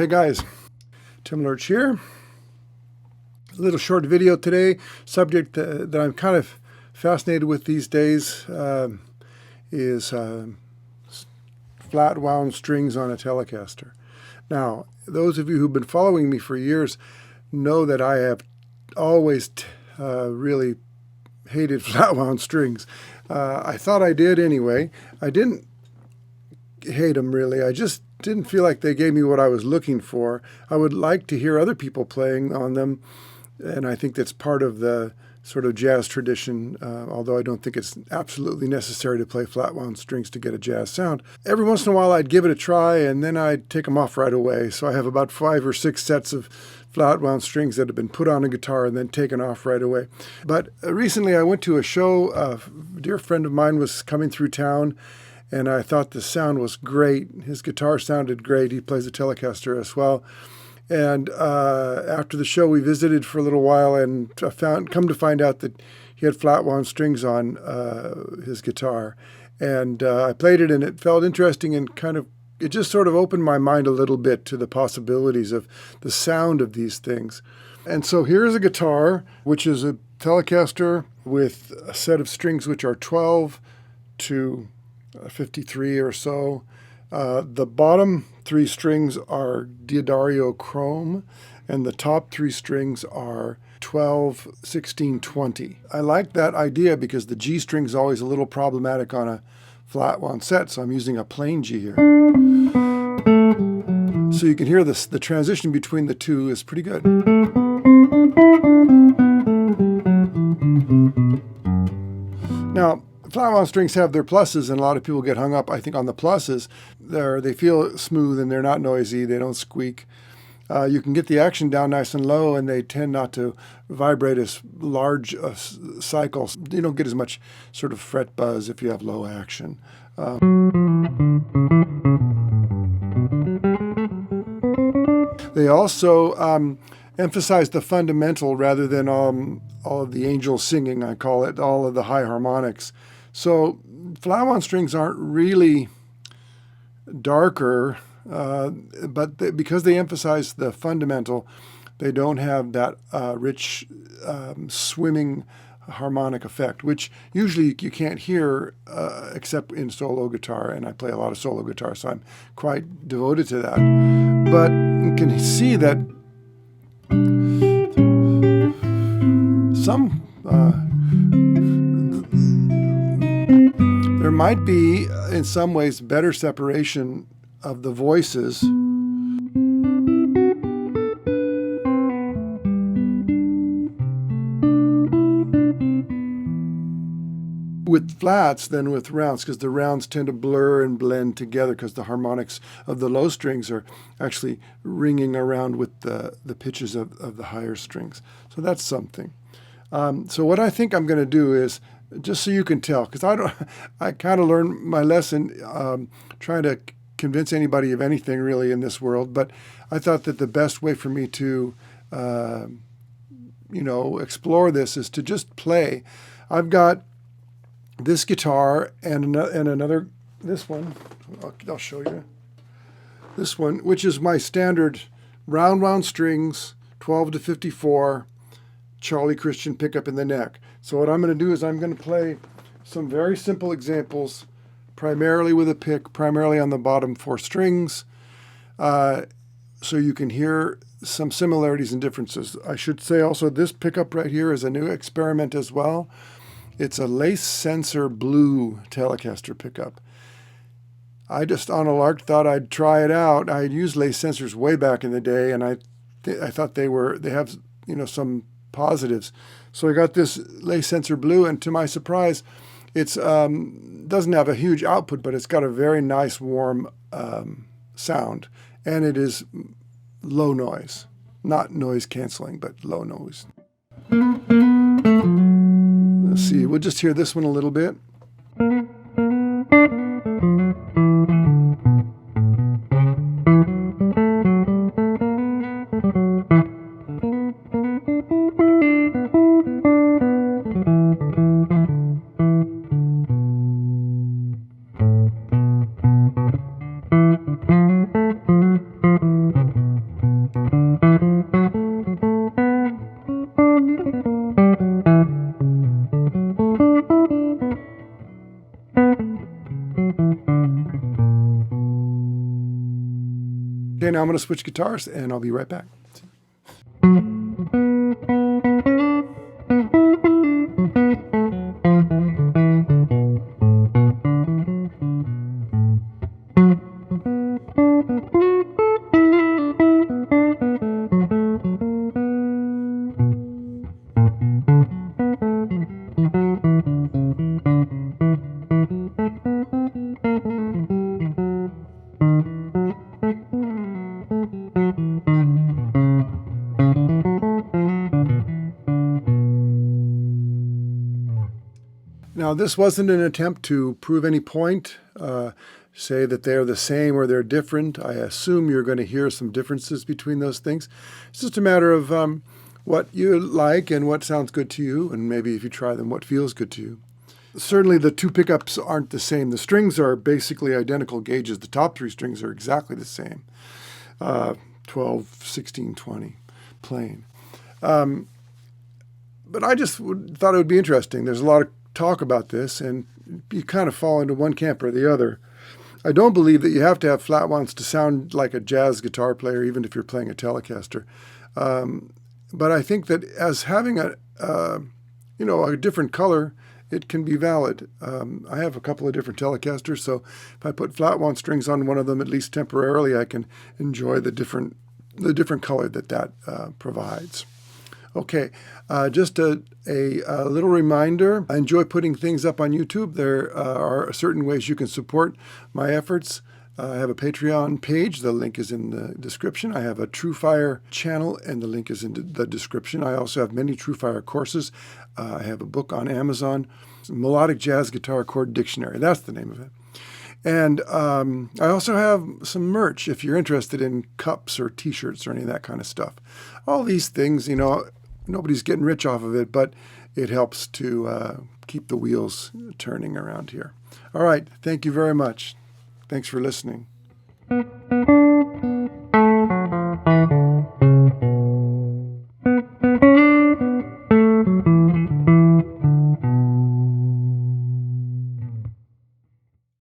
guys, Tim Lerch here. A little short video today. Subject that I'm kind of fascinated with these days is flat wound strings on a Telecaster. Now, those of you who've been following me for years know that I have always really hated flat wound strings. I thought I did anyway. I didn't hate them really. I just didn't feel like they gave me what I was looking for. I would like to hear other people playing on them, and I think that's part of the sort of jazz tradition, although I don't think it's absolutely necessary to play flat wound strings to get a jazz sound. Every once in a while I'd give it a try, and then I'd take them off right away. So I have about 5 or 6 sets of flat wound strings that have been put on a guitar and then taken off right away. But recently I went to a show. A dear friend of mine was coming through town, and I thought the sound was great. His guitar sounded great. He plays a Telecaster as well. And after the show, we visited for a little while, and come to find out that he had flat wound strings on his guitar. And I played it, and it felt interesting, and it just sort of opened my mind a little bit to the possibilities of the sound of these things. And so here's a guitar, which is a Telecaster with a set of strings which are 12 to 53 or so. The bottom 3 strings are D'Addario Chrome, and the top 3 strings are 12, 16, 20. I like that idea because the G string is always a little problematic on a flat wound set, so I'm using a plain G here. So you can hear this, the transition between the two is pretty good. Now, flat wound strings have their pluses, and a lot of people get hung up, I think, on the pluses. They feel smooth and they're not noisy, they don't squeak. You can get the action down nice and low, and they tend not to vibrate as large cycles. You don't get as much sort of fret buzz if you have low action. They also emphasize the fundamental rather than all of the angel singing, I call it, all of the high harmonics. So flat wound strings aren't really darker, but because they emphasize the fundamental, they don't have that rich swimming harmonic effect, which usually you can't hear except in solo guitar, and I play a lot of solo guitar, so I'm quite devoted to that. But you can see that there might be, in some ways, better separation of the voices with flats than with rounds, because the rounds tend to blur and blend together because the harmonics of the low strings are actually ringing around with the pitches of the higher strings. So that's something. So what I think I'm going to do is, just so you can tell, because I kind of learned my lesson trying to convince anybody of anything really in this world, but I thought that the best way for me to explore this is to just play. I've got this guitar and another, this one, I'll show you. This one, which is my standard round wound strings, 12 to 54, Charlie Christian pickup in the neck. So what I'm going to do is I'm going to play some very simple examples, primarily with a pick, primarily on the bottom 4 strings, so you can hear some similarities and differences. I should say also this pickup right here is a new experiment as well. It's a lace sensor blue Telecaster pickup. I just on a lark thought I'd try it out. I had used lace sensors way back in the day, and I thought they have some positives. So I got this lace sensor blue, and to my surprise, it's doesn't have a huge output, but it's got a very nice warm sound, and it is low noise, not noise canceling, but low noise. Let's see, we'll just hear this one a little bit. to switch guitars, and I'll be right back. Now, this wasn't an attempt to prove any point, say that they're the same or they're different. I assume you're going to hear some differences between those things. It's just a matter of what you like and what sounds good to you, and maybe if you try them, what feels good to you. Certainly the two pickups aren't the same. The strings are basically identical gauges. The top three strings are exactly the same, 12, 16, 20, plain. But I just thought it would be interesting. There's a lot of talk about this, and you kind of fall into one camp or the other. I don't believe that you have to have flatwounds to sound like a jazz guitar player, even if you're playing a Telecaster. But I think that as having a different color, it can be valid. I have a couple of different Telecasters, so if I put flatwound strings on one of them, at least temporarily, I can enjoy the different color that provides. Okay, just a little reminder. I enjoy putting things up on YouTube. There are certain ways you can support my efforts. I have a Patreon page. The link is in the description. I have a TrueFire channel, and the link is in the description. I also have many TrueFire courses. I have a book on Amazon, Melodic Jazz Guitar Chord Dictionary. That's the name of it. And I also have some merch if you're interested in cups or T-shirts or any of that kind of stuff. All these things, nobody's getting rich off of it, but it helps to keep the wheels turning around here. All right. Thank you very much. Thanks for listening.